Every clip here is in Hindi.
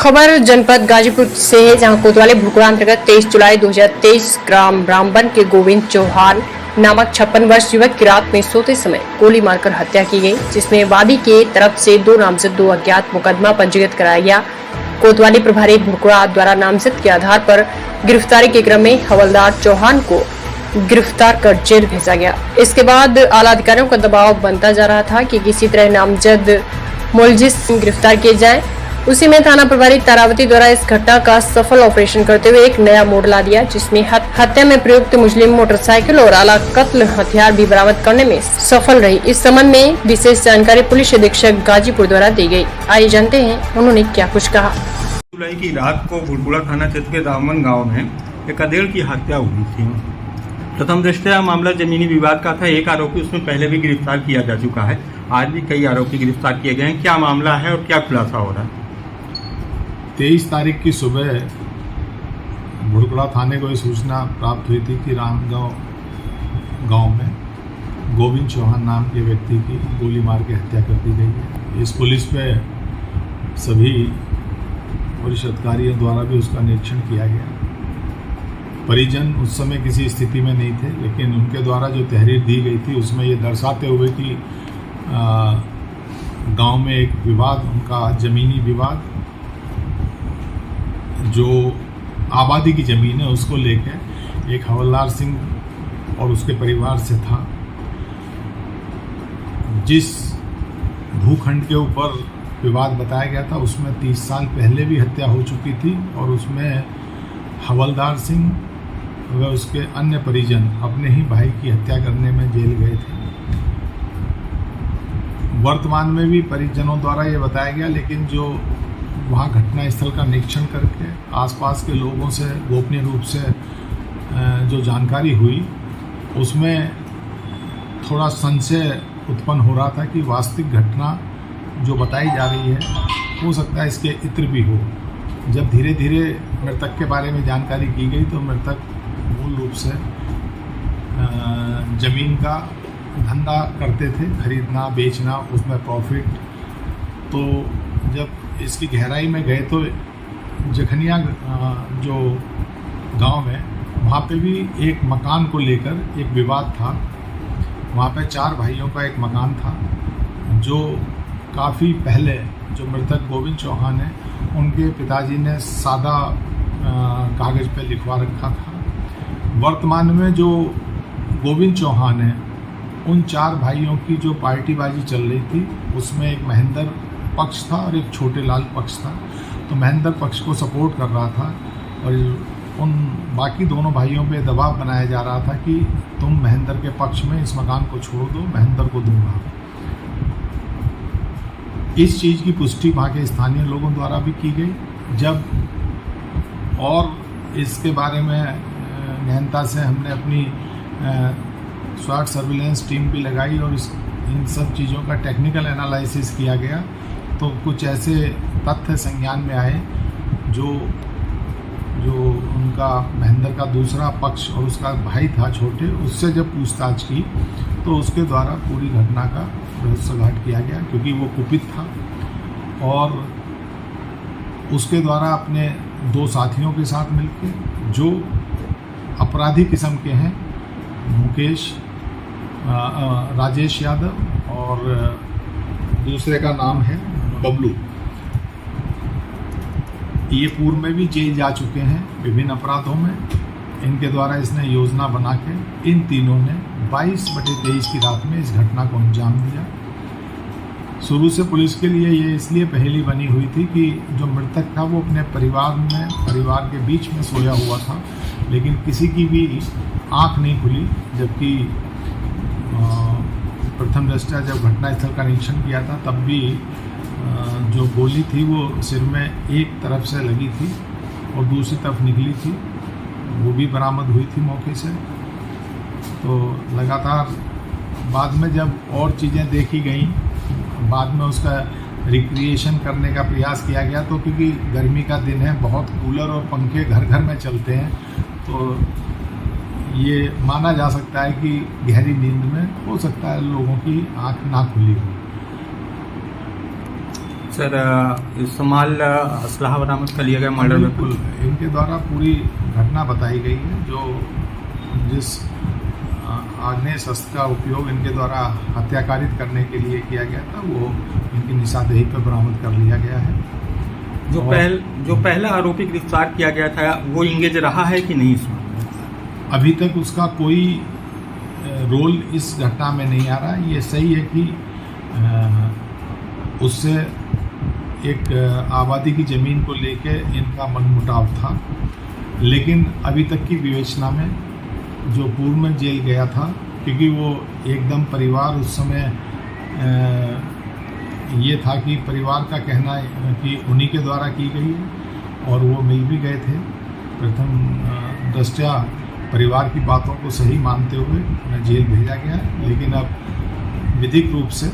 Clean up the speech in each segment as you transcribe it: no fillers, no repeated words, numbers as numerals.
खबर जनपद गाजीपुर से है, जहां कोतवाली भुकड़ा अंतर्गत 23 जुलाई 2023 ग्राम रामबन के गोविंद चौहान नामक 56 वर्ष युवक की रात में सोते समय गोली मारकर हत्या की गई, जिसमें वादी के तरफ से 2 नामजद 2 अज्ञात मुकदमा पंजीकृत कराया गया। कोतवाली प्रभारी भुकड़ा द्वारा नामजद के आधार पर गिरफ्तारी के क्रम में हवलदार चौहान को गिरफ्तार कर जेल भेजा गया। इसके बाद आला अधिकारियों का दबाव बनता जा रहा था कि किसी तरह नामजद मुलजिस गिरफ्तार किए जाए। उसी में थाना प्रभारी तारावती द्वारा इस घटना का सफल ऑपरेशन करते हुए एक नया मोड़ ला दिया, जिसमें हत्या में प्रयुक्त मुस्लिम मोटरसाइकिल और आला कत्ल हथियार भी बरामद करने में सफल रही। इस संबंध में विशेष जानकारी पुलिस अधीक्षक गाजीपुर द्वारा दी गई। आइए जानते हैं उन्होंने क्या कुछ कहा। जुलाई की रात को भुड़पुड़ा थाना क्षेत्र के रामबन गाँव में एक अदेड़ की हत्या हुई थी। प्रथम दृष्टया मामला जमीनी विवाद का था। एक आरोपी उसमें पहले भी गिरफ्तार किया जा चुका है। आज भी कई आरोपी गिरफ्तार किए गए हैं। क्या मामला है और क्या खुलासा हो रहा है? 23 तारीख की सुबह भुड़पुड़ा थाने को सूचना प्राप्त हुई थी कि रामगांव गांव में गोविंद चौहान नाम के व्यक्ति की गोली मार के हत्या कर दी गई है। इस पुलिस पे सभी पुलिस अधिकारियों द्वारा भी उसका निरीक्षण किया गया। परिजन उस समय किसी स्थिति में नहीं थे, लेकिन उनके द्वारा जो तहरीर दी गई थी उसमें ये दर्शाते हुए कि गांव में एक विवाद, उनका ज़मीनी विवाद, जो आबादी की ज़मीन है उसको लेकर एक हवलदार सिंह और उसके परिवार से था। जिस भूखंड के ऊपर विवाद बताया गया था उसमें 30 साल पहले भी हत्या हो चुकी थी और उसमें हवलदार सिंह व उसके अन्य परिजन अपने ही भाई की हत्या करने में जेल गए थे। वर्तमान में भी परिजनों द्वारा ये बताया गया, लेकिन जो वहाँ घटना स्थल का निरीक्षण करके आसपास के लोगों से गोपनीय रूप से जो जानकारी हुई उसमें थोड़ा संशय उत्पन्न हो रहा था कि वास्तविक घटना जो बताई जा रही है हो सकता है इसके इत्र भी हो। जब धीरे धीरे मृतक के बारे में जानकारी की गई तो मृतक मूल रूप से ज़मीन का धंधा करते थे, खरीदना बेचना, उसमें प्रॉफिट। तो जब इसकी गहराई में गए तो जखनिया जो गांव है वहाँ पे भी एक मकान को लेकर एक विवाद था। वहाँ पे 4 भाइयों का एक मकान था जो काफ़ी पहले जो मृतक गोविंद चौहान है उनके पिताजी ने सादा कागज़ पे लिखवा रखा था। वर्तमान में जो गोविंद चौहान है उन 4 भाइयों की जो पार्टीबाजी चल रही थी उसमें एक महेंद्र पक्ष था और एक छोटे लाल पक्ष था। तो महेंद्र पक्ष को सपोर्ट कर रहा था और उन बाकी दोनों भाइयों पे दबाव बनाया जा रहा था कि तुम महेंद्र के पक्ष में इस मकान को छोड़ दो, महेंद्र को दूंगा। इस चीज़ की पुष्टि वहाँ के स्थानीय लोगों द्वारा भी की गई। जब और इसके बारे में गहनता से हमने अपनी स्वाट सर्विलेंस टीम भी लगाई और इन सब चीज़ों का टेक्निकल एनालिसिस किया गया, तो कुछ ऐसे तथ्य संज्ञान में आए जो उनका महेंद्र का दूसरा पक्ष और उसका भाई था छोटे, उससे जब पूछताछ की तो उसके द्वारा पूरी घटना का रहस्यघात किया गया, क्योंकि वो कुपित था और उसके द्वारा अपने 2 साथियों के साथ मिलकर जो अपराधी किस्म के हैं, मुकेश राजेश यादव और दूसरे का नाम है बबलू, ये पूर्व में भी जेल जा चुके हैं विभिन्न अपराधों में। इनके द्वारा इसने योजना बना के इन तीनों ने 22/23 की रात में इस घटना को अंजाम दिया। शुरू से पुलिस के लिए ये इसलिए पहेली बनी हुई थी कि जो मृतक था वो अपने परिवार के बीच में सोया हुआ था, लेकिन किसी की भी आंख नहीं खुली। जबकि प्रथम दृष्टया जब घटनास्थल का निरीक्षण किया था तब भी जो गोली थी वो सिर में एक तरफ से लगी थी और दूसरी तरफ निकली थी, वो भी बरामद हुई थी मौके से। तो लगातार बाद में जब और चीज़ें देखी गई, बाद में उसका रिक्रिएशन करने का प्रयास किया गया, तो क्योंकि गर्मी का दिन है, बहुत कूलर और पंखे घर घर में चलते हैं, तो ये माना जा सकता है कि गहरी नींद में हो सकता है लोगों की आंख ना खुली हो। सर इस्तेमाल असलहा बरामद कर लिया गया मर्डर बिल्कुल इनके द्वारा पूरी घटना बताई गई है। जो जिस आग्नेय शस्त्र का उपयोग इनके द्वारा हत्या कारित करने के लिए किया गया था वो इनकी निशानदेही पर बरामद कर लिया गया है। जो पहला आरोपी गिरफ्तार किया गया था वो इंगेज रहा है कि नहीं इसमें? अभी तक उसका कोई रोल इस घटना में नहीं आ रहा। ये सही है कि उससे एक आबादी की ज़मीन को लेके इनका मनमुटाव था, लेकिन अभी तक की विवेचना में जो पूर्व में जेल गया था, क्योंकि वो एकदम परिवार उस समय ये था कि परिवार का कहना है कि उन्हीं के द्वारा की गई है और वो मिल भी गए थे। प्रथम दृष्टया परिवार की बातों को सही मानते हुए उन्हें जेल भेजा गया, लेकिन अब विधिक रूप से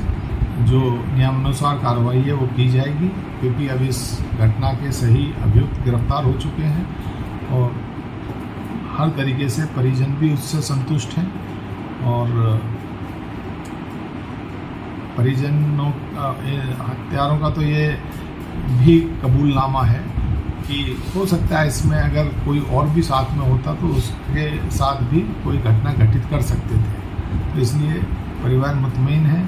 जो नियमानुसार कार्रवाई है वो की जाएगी, क्योंकि अब इस घटना के सही अभियुक्त गिरफ्तार हो चुके हैं और हर तरीके से परिजन भी उससे संतुष्ट हैं और परिजनों हत्यारों का तो ये भी कबूलनामा है कि हो सकता है इसमें अगर कोई और भी साथ में होता तो उसके साथ भी कोई घटना घटित कर सकते थे। तो इसलिए परिवार मुतमईन है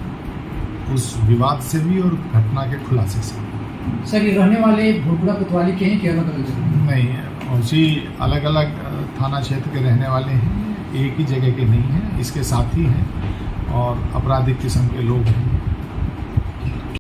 उस विवाद से भी और घटना के खुलासे से। सर ये रहने वाले भुरकुड़ा कोतवाली के हैं कि अलग अलग जगह? नहीं, उसी अलग अलग थाना क्षेत्र के रहने वाले हैं, एक ही जगह के नहीं हैं, इसके साथी हैं और आपराधिक किस्म के लोग हैं।